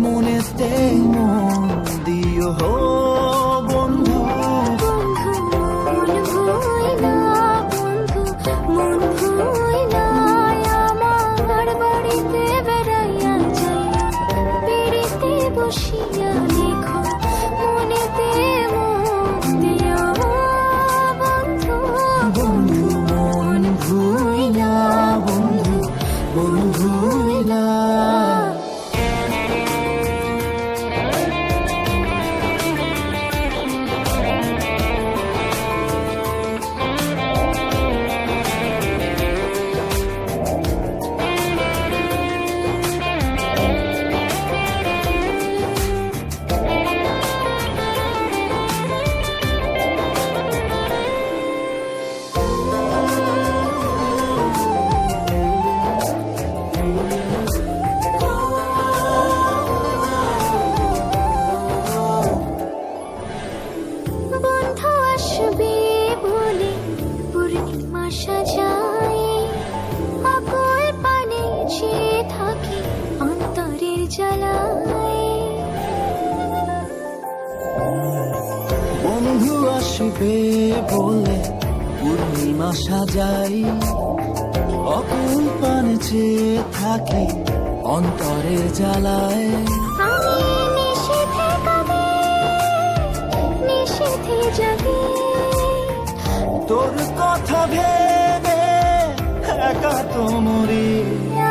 মনেতে মন দিও হো বন্ধু। বন্ধু মন ভুইলা, বন্ধু মন ভুইলা, আমার বাড়িতে বেড়াইয়া যাইয়া পিড়িতে বসিয়া লেখো মনেতে মন দিও বন্ধু। বন্ধু মন ভুইলা, বন্ধু মন ভুইলা। বন্ধু আসবে বলে পূর্ণিমা সাজায়, আকুল পানে চেয়ে থাকি অন্তরের জ্বালায়। বন্ধু আসবে বলে পূর্ণিমা সাজাই, অকুল পানে চেয়ে থাকি অন্তরের জ্বালায়। আমি নিষেধে কবে নিষেধে জাগে, তোর কথা ভেবে একা তো মরি।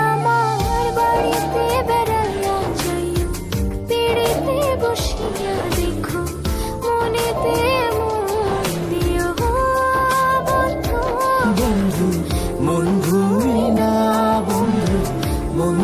আমার বাড়িতে বেড়াইয়া যাইও পিড়িতে বসিয়া দেখো মনেতে মন দিও বন্ধু। বন্ধু মন ভুইলা, বন্ধু মন